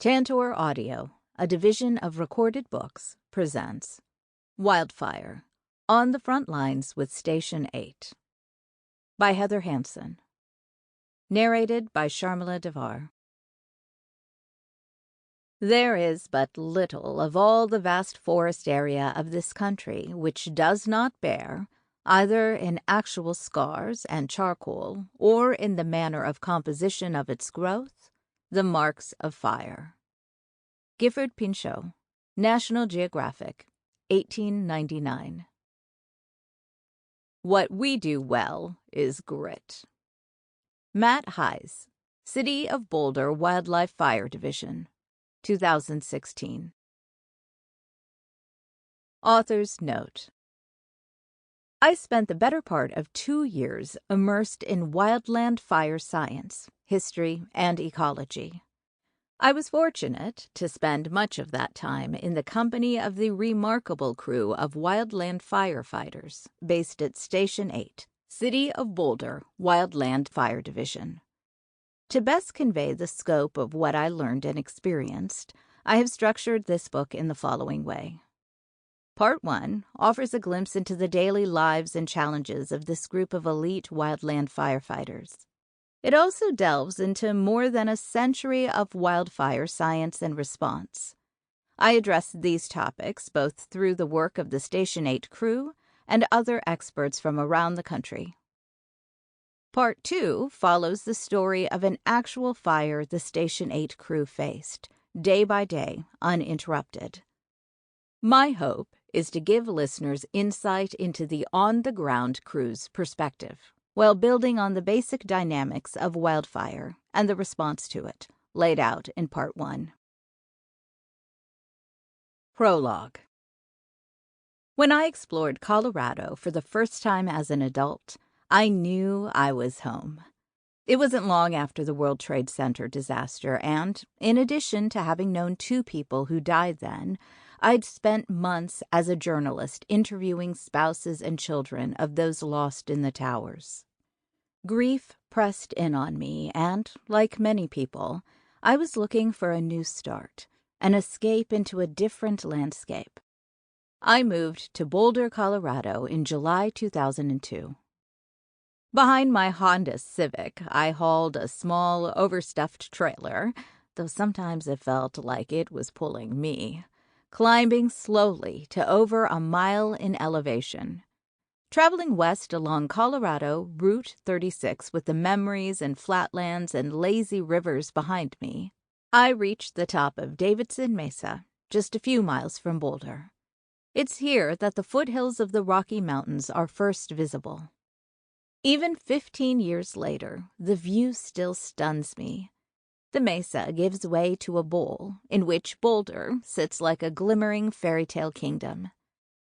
Tantor Audio, a division of Recorded Books, presents Wildfire, On the Front Lines with Station 8 by Heather Hansen. Narrated by Sharmila Devar. There is but little of all the vast forest area of this country which does not bear, either in actual scars and charcoal or in the manner of composition of its growth, the marks of fire. Gifford Pinchot, National Geographic, 1899. What we do well is grit. Matt Hayes, City of Boulder Wildlife Fire Division, 2016. Author's Note: I spent the better part of 2 years immersed in wildland fire science, history, and ecology. I was fortunate to spend much of that time in the company of the remarkable crew of wildland firefighters based at Station 8, City of Boulder Wildland Fire Division. To best convey the scope of what I learned and experienced, I have structured this book in the following way. Part 1 offers a glimpse into the daily lives and challenges of this group of elite wildland firefighters. It also delves into more than a century of wildfire science and response. I address these topics both through the work of the Station 8 crew and other experts from around the country. Part 2 follows the story of an actual fire the Station 8 crew faced, day by day, uninterrupted. My hope is to give listeners insight into the on-the-ground crew's perspective, while building on the basic dynamics of wildfire and the response to it, laid out in Part 1. Prologue. When I explored Colorado for the first time as an adult, I knew I was home. It wasn't long after the World Trade Center disaster, and, in addition to having known 2 people who died then, I'd spent months as a journalist interviewing spouses and children of those lost in the towers. Grief pressed in on me, and, like many people, I was looking for a new start, an escape into a different landscape. I moved to Boulder, Colorado in July 2002. Behind my Honda Civic, I hauled a small, overstuffed trailer, though sometimes it felt like it was pulling me, climbing slowly to over a mile in elevation. Traveling west along Colorado Route 36 with the memories and flatlands and lazy rivers behind me, I reached the top of Davidson Mesa, just a few miles from Boulder. It's here that the foothills of the Rocky Mountains are first visible. Even 15 years later, the view still stuns me. The mesa gives way to a bowl, in which Boulder sits like a glimmering fairy tale kingdom.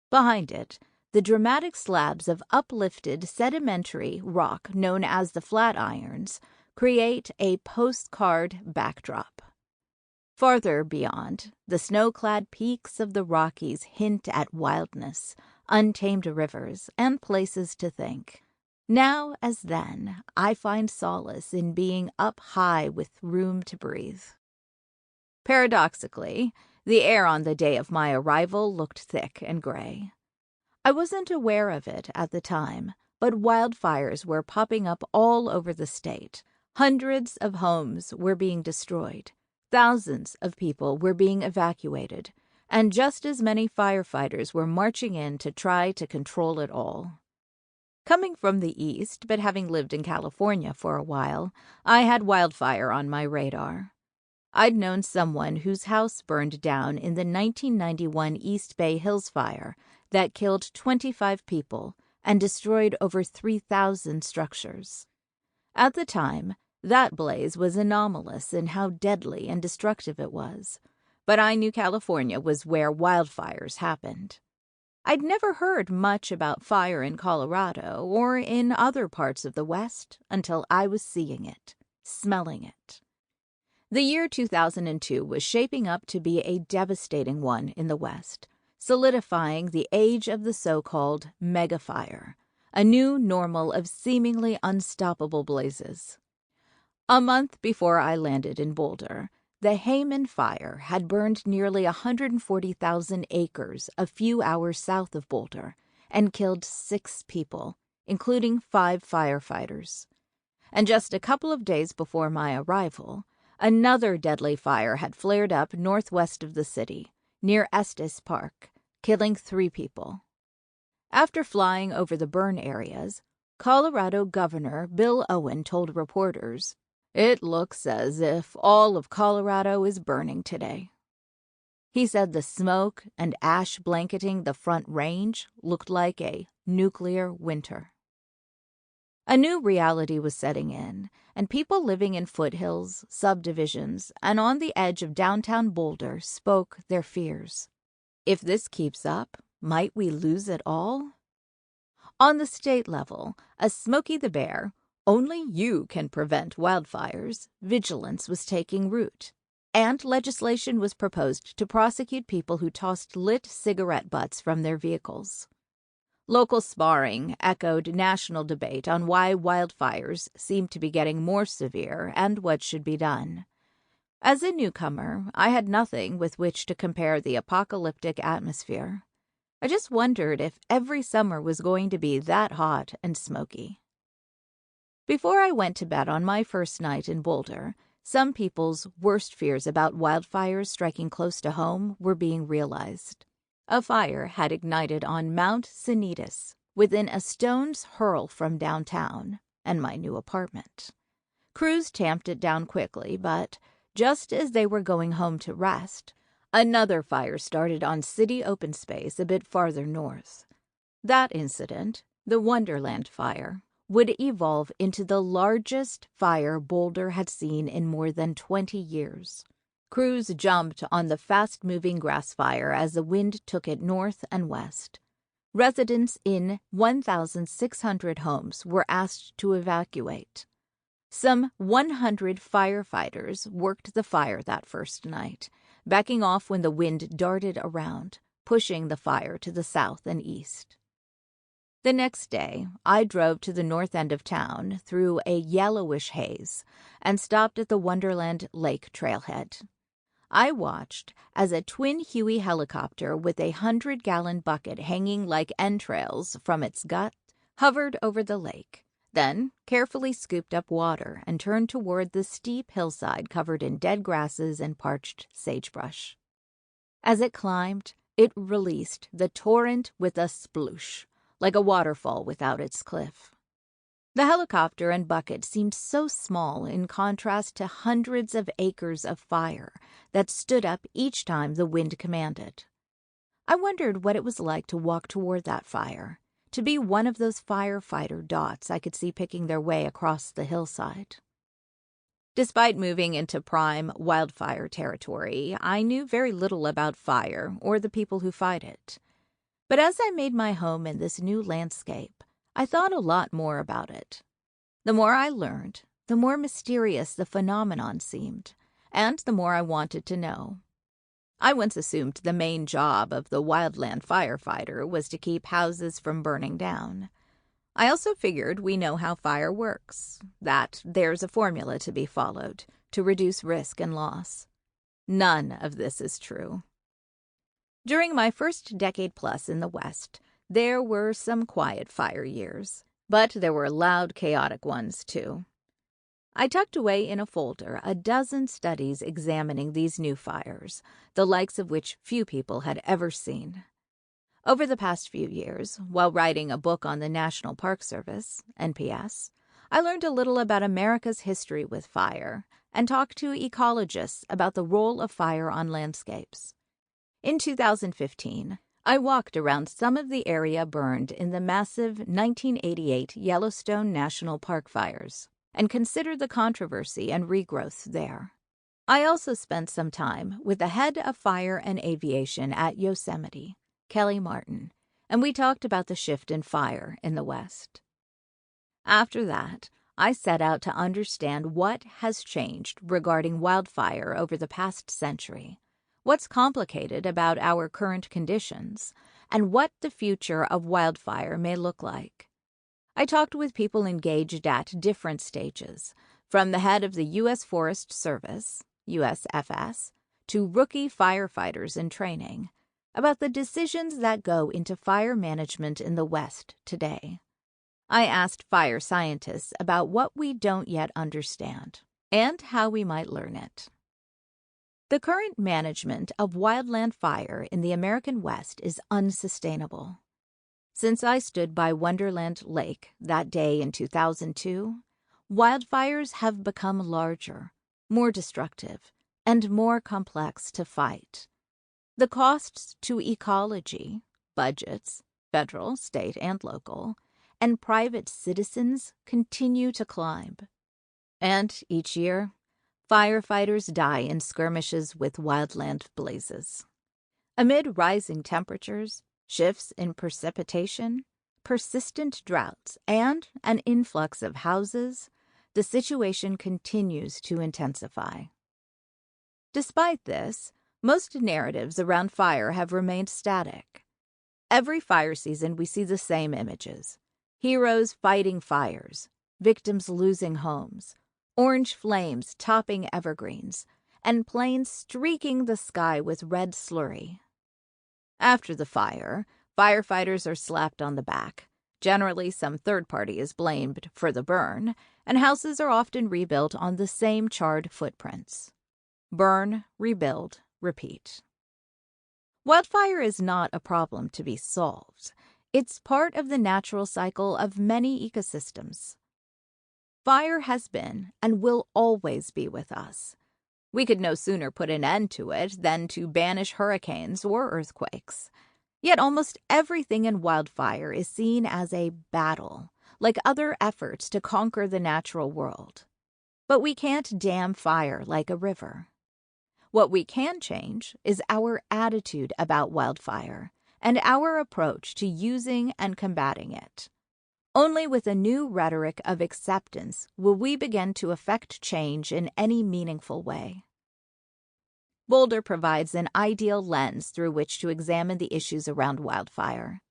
Behind it, the dramatic slabs of uplifted sedimentary rock known as the Flatirons create a postcard backdrop. Farther beyond, the snow-clad peaks of the Rockies hint at wildness, untamed rivers, and places to think. Now as then, I find solace in being up high with room to breathe. Paradoxically, the air on the day of my arrival looked thick and gray. I wasn't aware of it at the time, but wildfires were popping up all over the state. Hundreds of homes were being destroyed. Thousands of people were being evacuated, and just as many firefighters were marching in to try to control it all. Coming from the east, but having lived in California for a while, I had wildfire on my radar. I'd known someone whose house burned down in the 1991 East Bay Hills fire that killed 25 people and destroyed over 3,000 structures. At the time, that blaze was anomalous in how deadly and destructive it was, but I knew California was where wildfires happened. I'd never heard much about fire in Colorado or in other parts of the West until I was seeing it, smelling it. The year 2002 was shaping up to be a devastating one in the West, solidifying the age of the so-called megafire, a new normal of seemingly unstoppable blazes. A month before I landed in Boulder, The Hayman Fire had burned nearly 140,000 acres a few hours south of Boulder and killed 6 people, including 5 firefighters. And just a couple of days before my arrival, another deadly fire had flared up northwest of the city, near Estes Park, killing 3 people. After flying over the burn areas, Colorado Governor Bill Owen told reporters, "It looks as if all of Colorado is burning today." He said the smoke and ash blanketing the Front Range looked like a nuclear winter. A new reality was setting in, and people living in foothills, subdivisions, and on the edge of downtown Boulder spoke their fears. If this keeps up, might we lose it all? On the state level, as Smokey the Bear, only you can prevent wildfires, vigilance was taking root, and legislation was proposed to prosecute people who tossed lit cigarette butts from their vehicles. Local sparring echoed national debate on why wildfires seemed to be getting more severe and what should be done. As a newcomer, I had nothing with which to compare the apocalyptic atmosphere. I just wondered if every summer was going to be that hot and smoky. Before I went to bed on my first night in Boulder, some people's worst fears about wildfires striking close to home were being realized. A fire had ignited on Mount Sanitas, within a stone's hurl from downtown and my new apartment. Crews tamped it down quickly, but just as they were going home to rest, another fire started on city open space a bit farther north. That incident, the Wonderland Fire, would evolve into the largest fire Boulder had seen in more than 20 years. Crews jumped on the fast-moving grass fire as the wind took it north and west. Residents in 1,600 homes were asked to evacuate. Some 100 firefighters worked the fire that first night, backing off when the wind darted around, pushing the fire to the south and east. The next day, I drove to the north end of town through a yellowish haze and stopped at the Wonderland Lake trailhead. I watched as a twin Huey helicopter with a 100-gallon bucket hanging like entrails from its gut hovered over the lake, then carefully scooped up water and turned toward the steep hillside covered in dead grasses and parched sagebrush. As it climbed, it released the torrent with a sploosh, like a waterfall without its cliff. The helicopter and bucket seemed so small in contrast to hundreds of acres of fire that stood up each time the wind commanded. I wondered what it was like to walk toward that fire, to be one of those firefighter dots I could see picking their way across the hillside. Despite moving into prime wildfire territory, I knew very little about fire or the people who fight it. But as I made my home in this new landscape, I thought a lot more about it. The more I learned, the more mysterious the phenomenon seemed, and the more I wanted to know. I once assumed the main job of the wildland firefighter was to keep houses from burning down. I also figured we know how fire works, that there's a formula to be followed to reduce risk and loss. None of this is true. During my first decade plus in the West, there were some quiet fire years, but there were loud, chaotic ones, too. I tucked away in a folder a dozen studies examining these new fires, the likes of which few people had ever seen. Over the past few years, while writing a book on the National Park Service, NPS, I learned a little about America's history with fire and talked to ecologists about the role of fire on landscapes. In 2015, I walked around some of the area burned in the massive 1988 Yellowstone National Park fires and considered the controversy and regrowth there. I also spent some time with the head of fire and aviation at Yosemite, Kelly Martin, and we talked about the shift in fire in the West. After that, I set out to understand what has changed regarding wildfire over the past century, what's complicated about our current conditions, and what the future of wildfire may look like. I talked with people engaged at different stages, from the head of the U.S. Forest Service, USFS, to rookie firefighters in training about the decisions that go into fire management in the West today. I asked fire scientists about what we don't yet understand and how we might learn it. The current management of wildland fire in the American West is unsustainable. Since I stood by Wonderland Lake that day in 2002, wildfires have become larger, more destructive, and more complex to fight. The costs to ecology, budgets, federal, state, and local, and private citizens continue to climb. And each year, firefighters die in skirmishes with wildland blazes. Amid rising temperatures, shifts in precipitation, persistent droughts, and an influx of houses, the situation continues to intensify. Despite this, most narratives around fire have remained static. Every fire season, we see the same images: heroes fighting fires, victims losing homes, orange flames topping evergreens, and planes streaking the sky with red slurry. After the fire, firefighters are slapped on the back. Generally, some third party is blamed for the burn, and houses are often rebuilt on the same charred footprints. Burn, rebuild, repeat. Wildfire is not a problem to be solved. It's part of the natural cycle of many ecosystems. Fire has been and will always be with us. We could no sooner put an end to it than to banish hurricanes or earthquakes. Yet almost everything in wildfire is seen as a battle, like other efforts to conquer the natural world. But we can't dam fire like a river. What we can change is our attitude about wildfire and our approach to using and combating it. Only with a new rhetoric of acceptance will we begin to affect change in any meaningful way. Boulder provides an ideal lens through which to examine the issues around wildfire.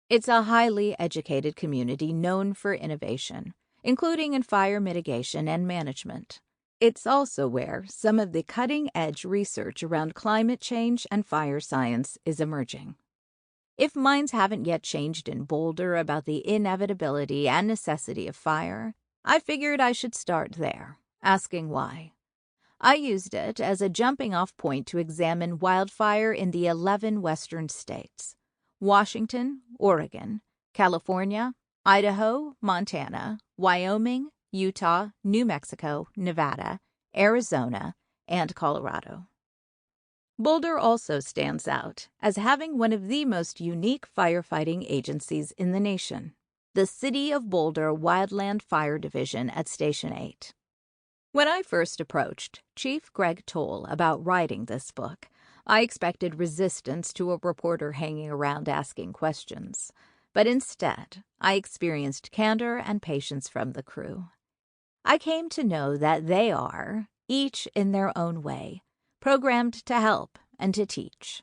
It's a highly educated community known for innovation, including in fire mitigation and management. It's also where some of the cutting-edge research around climate change and fire science is emerging. If minds haven't yet changed in Boulder about the inevitability and necessity of fire, I figured I should start there, asking why. I used it as a jumping-off point to examine wildfire in the 11 western states: Washington, Oregon, California, Idaho, Montana, Wyoming, Utah, New Mexico, Nevada, Arizona, and Colorado. Boulder also stands out as having one of the most unique firefighting agencies in the nation, the City of Boulder Wildland Fire Division at Station 8. When I first approached Chief Greg Toll about writing this book, I expected resistance to a reporter hanging around asking questions, but instead, I experienced candor and patience from the crew. I came to know that they are, each in their own way, programmed to help and to teach.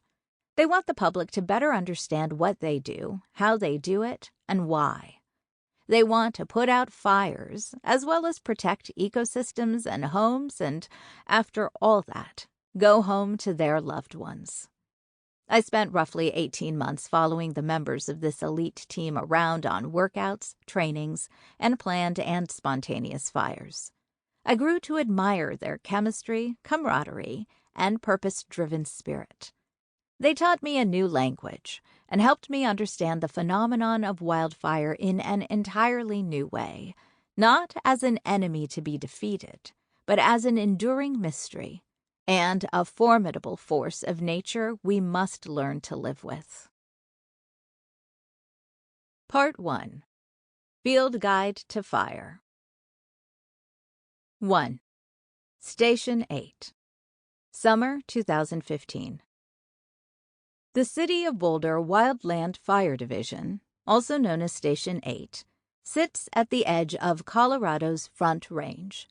They want the public to better understand what they do, how they do it, and why. They want to put out fires, as well as protect ecosystems and homes, and, after all that, go home to their loved ones. I spent roughly 18 months following the members of this elite team around on workouts, trainings, and planned and spontaneous fires. I grew to admire their chemistry, camaraderie, and purpose-driven spirit. They taught me a new language and helped me understand the phenomenon of wildfire in an entirely new way, not as an enemy to be defeated, but as an enduring mystery and a formidable force of nature we must learn to live with. Part 1. Field Guide to Fire. 1. Station 8. Summer 2015. The City of Boulder Wildland Fire Division, also known as Station 8, sits at the edge of Colorado's Front Range.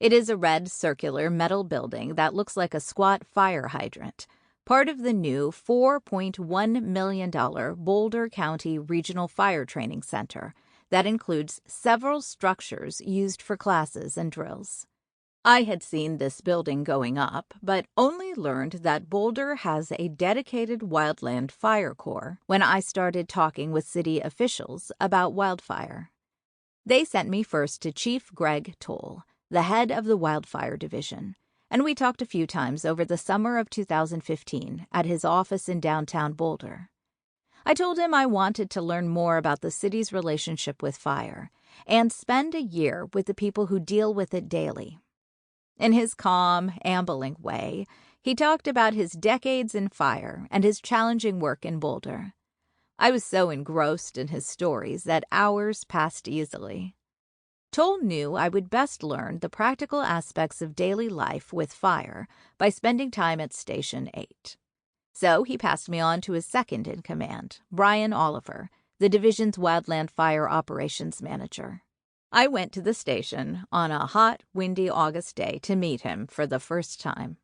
It is a red, circular metal building that looks like a squat fire hydrant, part of the new $4.1 million Boulder County Regional Fire Training Center that includes several structures used for classes and drills. I had seen this building going up, but only learned that Boulder has a dedicated wildland fire corps when I started talking with city officials about Wildfire. They sent me first to Chief Greg Toll, the head of the Wildfire Division, and we talked a few times over the summer of 2015 at his office in downtown Boulder. I told him I wanted to learn more about the city's relationship with fire and spend a year with the people who deal with it daily. In his calm, ambling way, he talked about his decades in fire and his challenging work in Boulder. I was so engrossed in his stories that hours passed easily. Toll knew I would best learn the practical aspects of daily life with fire by spending time at Station 8. So he passed me on to his second in command, Brian Oliver, the division's wildland fire operations manager. I went to the station on a hot, windy August day to meet him for the first time.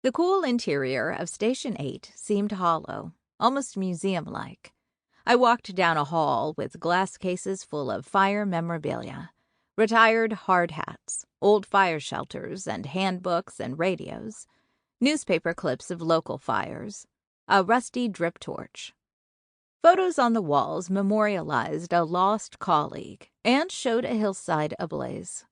The cool interior of Station 8 seemed hollow, almost museum-like. I walked down a hall with glass cases full of fire memorabilia, retired hard hats, old fire shelters and handbooks and radios, newspaper clips of local fires, a rusty drip torch. Photos on the walls memorialized a lost colleague and showed a hillside ablaze.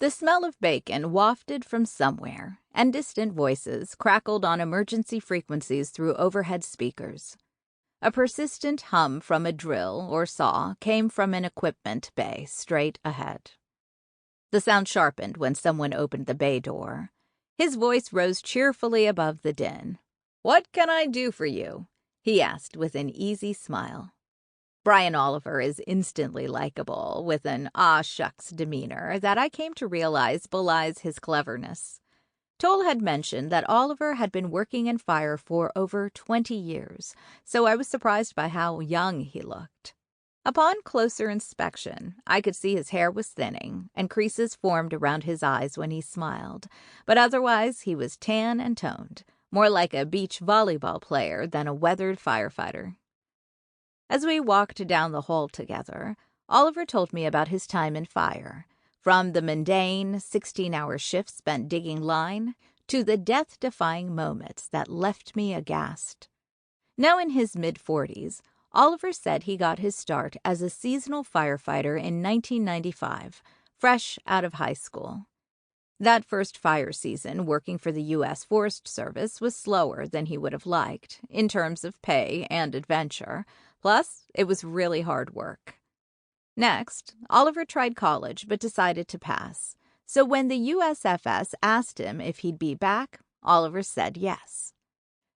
The smell of bacon wafted from somewhere, and distant voices crackled on emergency frequencies through overhead speakers. A persistent hum from a drill or saw came from an equipment bay straight ahead. The sound sharpened when someone opened the bay door. His voice rose cheerfully above the din. "What can I do for you?" he asked with an easy smile. Brian Oliver is instantly likable, with an ah-shucks demeanor that I came to realize belies his cleverness. Toll had mentioned that Oliver had been working in fire for over 20 years, so I was surprised by how young he looked. Upon closer inspection, I could see his hair was thinning, and creases formed around his eyes when he smiled, but otherwise he was tan and toned, more like a beach volleyball player than a weathered firefighter. As we walked down the hall together, Oliver told me about his time in fire, from the mundane 16-hour shifts spent digging line to the death-defying moments that left me aghast. Now in his mid-40s, Oliver said he got his start as a seasonal firefighter in 1995, fresh out of high school. That first fire season working for the U.S. Forest Service was slower than he would have liked, in terms of pay and adventure, plus it was really hard work. Next, Oliver tried college but decided to pass, so when the USFS asked him if he'd be back, Oliver said yes.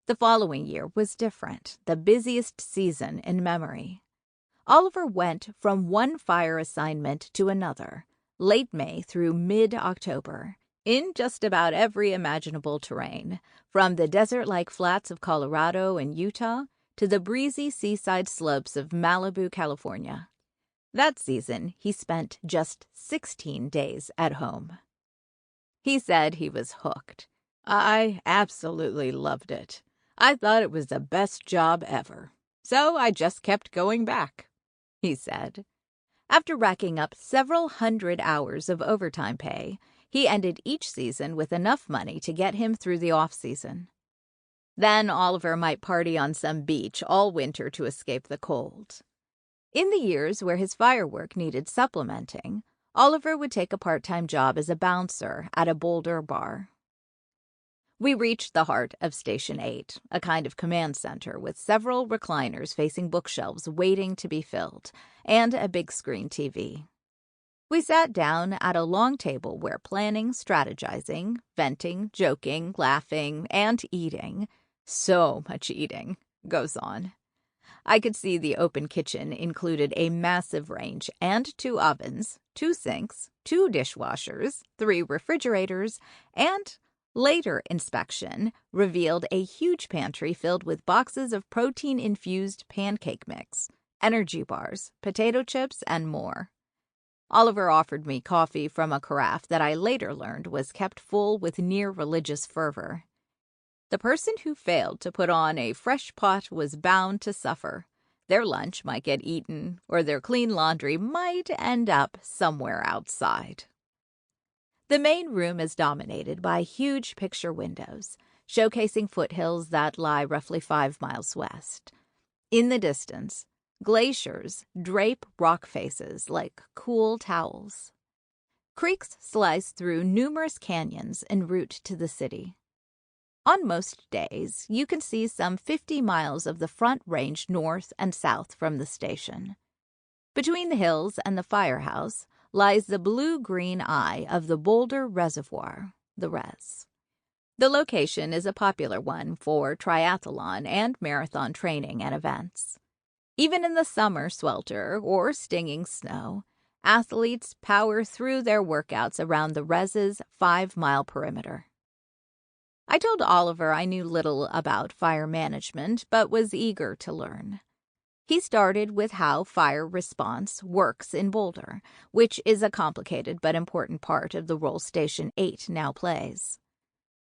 The following year was different, the busiest season in memory. Oliver went from one fire assignment to another, late May through mid-October, in just about every imaginable terrain, from the desert-like flats of Colorado and Utah to the breezy seaside slopes of Malibu, California. That season, he spent just 16 days at home. He said he was hooked. "I absolutely loved it. I thought it was the best job ever. So I just kept going back," he said. After racking up several hundred hours of overtime pay, he ended each season with enough money to get him through the off-season. Then Oliver might party on some beach all winter to escape the cold. In the years where his firework needed supplementing, Oliver would take a part-time job as a bouncer at a Boulder bar. We reached the heart of Station 8, a kind of command center with several recliners facing bookshelves waiting to be filled, and a big-screen TV. We sat down at a long table where planning, strategizing, venting, joking, laughing, and eating, so much eating, goes on. I could see the open kitchen included a massive range and 2 ovens, 2 sinks, 2 dishwashers, 3 refrigerators, and later inspection revealed a huge pantry filled with boxes of protein-infused pancake mix, energy bars, potato chips, and more. Oliver offered me coffee from a carafe that I later learned was kept full with near-religious fervor. The person who failed to put on a fresh pot was bound to suffer. Their lunch might get eaten, or their clean laundry might end up somewhere outside. The main room is dominated by huge picture windows, showcasing foothills that lie roughly 5 miles west. In the distance, glaciers drape rock faces like cool towels. Creeks slice through numerous canyons en route to the city. On most days, you can see some 50 miles of the Front Range north and south from the station. Between the hills and the firehouse lies the blue-green eye of the Boulder Reservoir, the Res. The location is a popular one for triathlon and marathon training and events. Even in the summer swelter or stinging snow, athletes power through their workouts around the Res's 5-mile perimeter. I told Oliver I knew little about fire management, but was eager to learn. He started with how fire response works in Boulder, which is a complicated but important part of the role Station 8 now plays.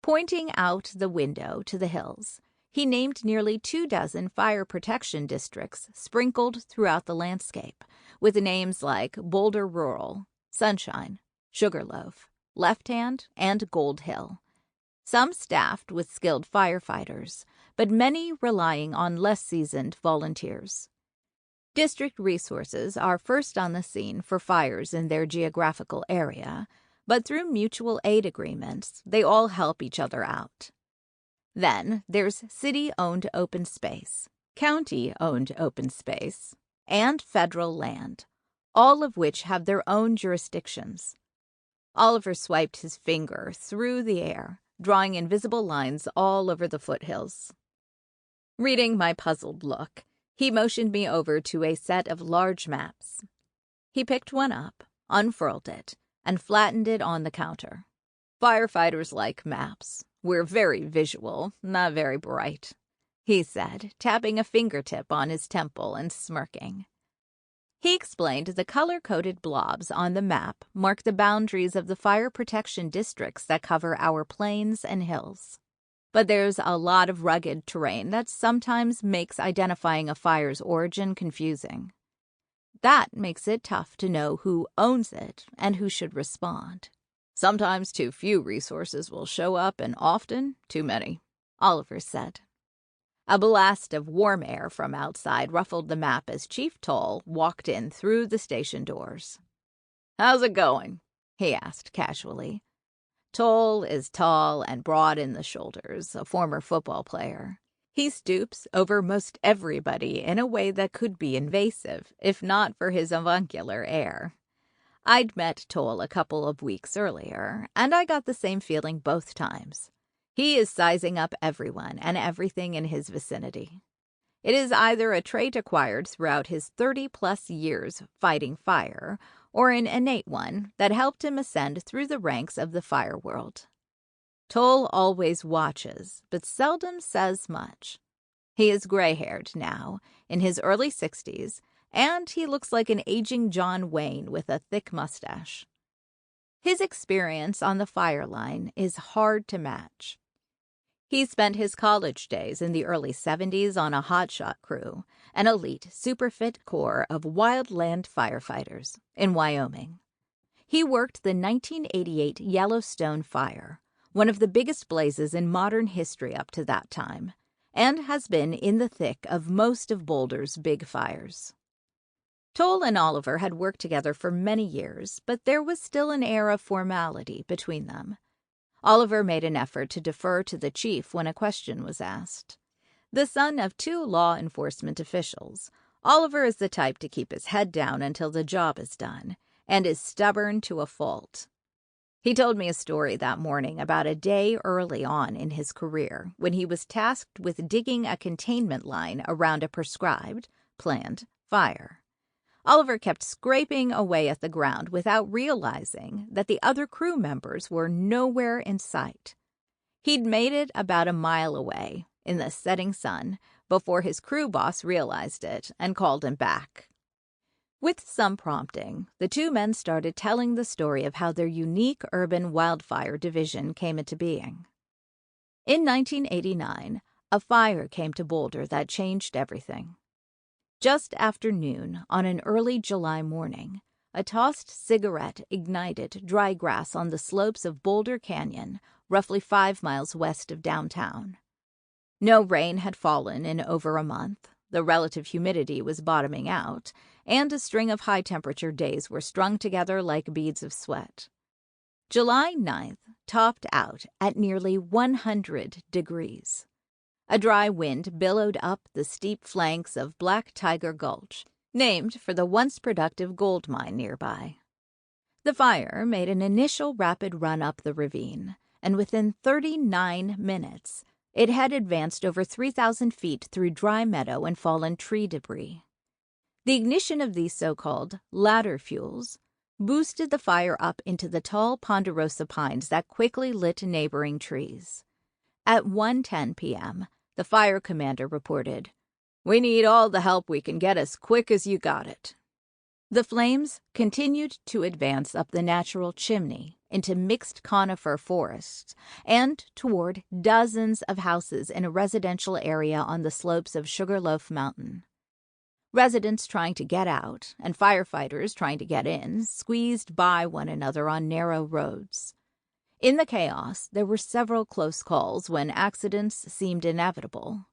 Pointing out the window to the hills, he named nearly 24 fire protection districts sprinkled throughout the landscape, with names like Boulder Rural, Sunshine, Sugarloaf, Left Hand, and Gold Hill. Some staffed with skilled firefighters, but many relying on less seasoned volunteers. District resources are first on the scene for fires in their geographical area, but through mutual aid agreements, they all help each other out. Then there's city-owned open space, county-owned open space, and federal land, all of which have their own jurisdictions. Oliver swiped his finger through the air, drawing invisible lines all over the foothills. Reading my puzzled look, he motioned me over to a set of large maps. He picked one up, unfurled it, and flattened it on the counter. Firefighters like maps. We're very visual, not very bright, he said, tapping a fingertip on his temple and smirking. He explained the color-coded blobs on the map mark the boundaries of the fire protection districts that cover our plains and hills. But there's a lot of rugged terrain that sometimes makes identifying a fire's origin confusing. That makes it tough to know who owns it and who should respond. Sometimes too few resources will show up, and often too many, Oliver said. A blast of warm air from outside ruffled the map as Chief Toll walked in through the station doors. "How's it going?" he asked casually. Toll is tall and broad in the shoulders, a former football player. He stoops over most everybody in a way that could be invasive, if not for his avuncular air. I'd met Toll a couple of weeks earlier, and I got the same feeling both times. He is sizing up everyone and everything in his vicinity. It is either a trait acquired throughout his 30-plus years fighting fire, or an innate one that helped him ascend through the ranks of the fire world. Toll always watches, but seldom says much. He is gray-haired now, in his early 60s, and he looks like an aging John Wayne with a thick mustache. His experience on the fire line is hard to match. He spent his college days in the early 70s on a hotshot crew, an elite, super-fit corps of wildland firefighters in Wyoming. He worked the 1988 Yellowstone Fire, one of the biggest blazes in modern history up to that time, and has been in the thick of most of Boulder's big fires. Toll and Oliver had worked together for many years, but there was still an air of formality between them. Oliver made an effort to defer to the chief when a question was asked. The son of 2 law enforcement officials, Oliver is the type to keep his head down until the job is done, and is stubborn to a fault. He told me a story that morning about a day early on in his career when he was tasked with digging a containment line around a prescribed, planned fire. Oliver kept scraping away at the ground without realizing that the other crew members were nowhere in sight. He'd made it about a mile away, in the setting sun, before his crew boss realized it and called him back. With some prompting, the 2 men started telling the story of how their unique urban wildfire division came into being. In 1989, a fire came to Boulder that changed everything. Just after noon on an early July morning, a tossed cigarette ignited dry grass on the slopes of Boulder Canyon, roughly 5 miles west of downtown. No rain had fallen in over a month, the relative humidity was bottoming out, and a string of high-temperature days were strung together like beads of sweat. July 9th topped out at nearly 100 degrees. A dry wind billowed up the steep flanks of Black Tiger Gulch, named for the once productive gold mine nearby. The fire made an initial rapid run up the ravine, and within 39 minutes, it had advanced over 3,000 feet through dry meadow and fallen tree debris. The ignition of these so-called ladder fuels boosted the fire up into the tall ponderosa pines that quickly lit neighboring trees. At 1:10 p.m., the fire commander reported, "We need all the help we can get as quick as you got it." The flames continued to advance up the natural chimney into mixed conifer forests and toward dozens of houses in a residential area on the slopes of Sugarloaf Mountain. Residents trying to get out and firefighters trying to get in squeezed by one another on narrow roads. In the chaos, there were several close calls when accidents seemed inevitable.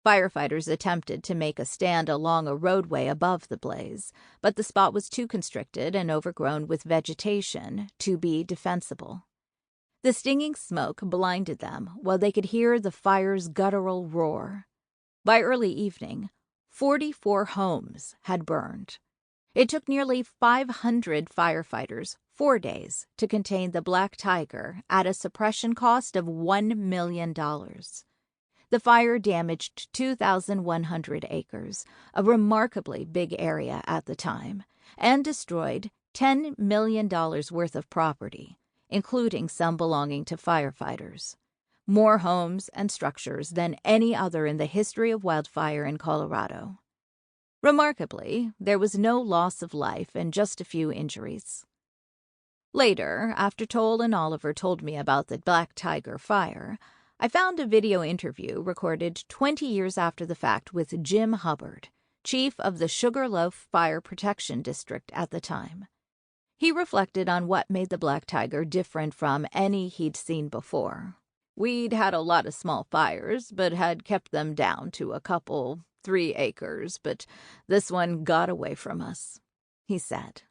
Firefighters attempted to make a stand along a roadway above the blaze, but the spot was too constricted and overgrown with vegetation to be defensible. The stinging smoke blinded them while they could hear the fire's guttural roar. By early evening, 44 homes had burned. It took nearly 500 firefighters 4 days to contain the Black Tiger at a suppression cost of $1 million. The fire damaged 2,100 acres, a remarkably big area at the time, and destroyed $10 million worth of property, including some belonging to firefighters. More homes and structures than any other in the history of wildfire in Colorado. Remarkably, there was no loss of life and just a few injuries. Later, after Toll and Oliver told me about the Black Tiger fire, I found a video interview recorded 20 years after the fact with Jim Hubbard, chief of the Sugarloaf Fire Protection District at the time. He reflected on what made the Black Tiger different from any he'd seen before. "We'd had a lot of small fires, but had kept them down to a couple, 3 acres, but this one got away from us," he said.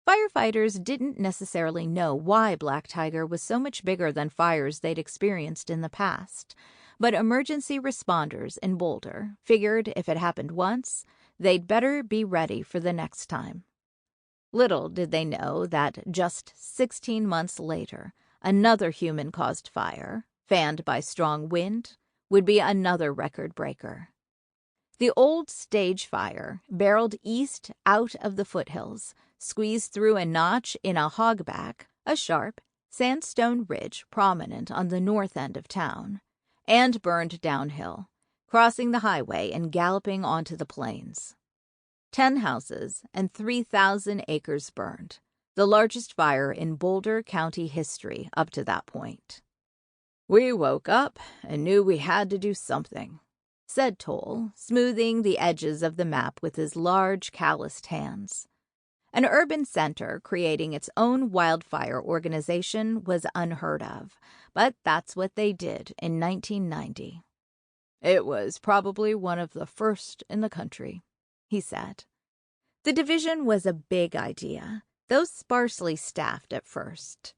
Firefighters didn't necessarily know why Black Tiger was so much bigger than fires they'd experienced in the past, but emergency responders in Boulder figured if it happened once, they'd better be ready for the next time. Little did they know that just 16 months later, another human-caused fire, fanned by strong wind, would be another record breaker. The old stage fire barreled east out of the foothills, squeezed through a notch in a hogback, a sharp sandstone ridge prominent on the north end of town, and burned downhill, crossing the highway and galloping onto the plains. 10 houses and 3,000 acres burned, the largest fire in Boulder County history up to that point. "We woke up and knew we had to do something," said Toll, smoothing the edges of the map with his large, calloused hands. An urban center creating its own wildfire organization was unheard of, but that's what they did in 1990. "It was probably one of the first in the country," he said. The division was a big idea, though sparsely staffed at first.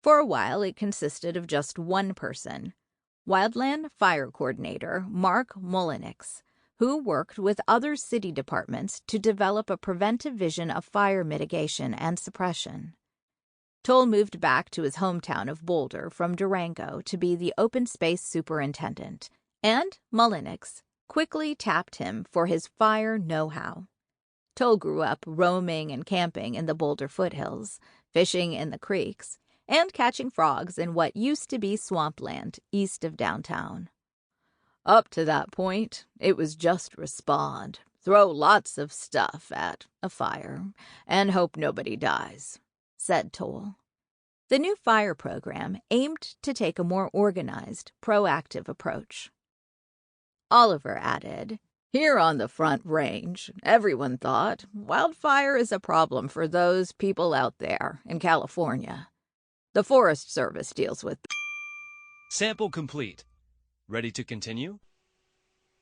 For a while, it consisted of just one person, Wildland Fire Coordinator Mark Mullenix, who worked with other city departments to develop a preventive vision of fire mitigation and suppression. Toll moved back to his hometown of Boulder from Durango to be the open space superintendent, and Mullenix quickly tapped him for his fire know-how. Toll grew up roaming and camping in the Boulder foothills, fishing in the creeks, and catching frogs in what used to be swampland east of downtown. "Up to that point, it was just respond, throw lots of stuff at a fire, and hope nobody dies," said Toll. The new fire program aimed to take a more organized, proactive approach. Oliver added, Here on the Front Range, everyone thought wildfire is a problem for those people out there in California. The Forest Service deals with. Sample complete. Ready to continue?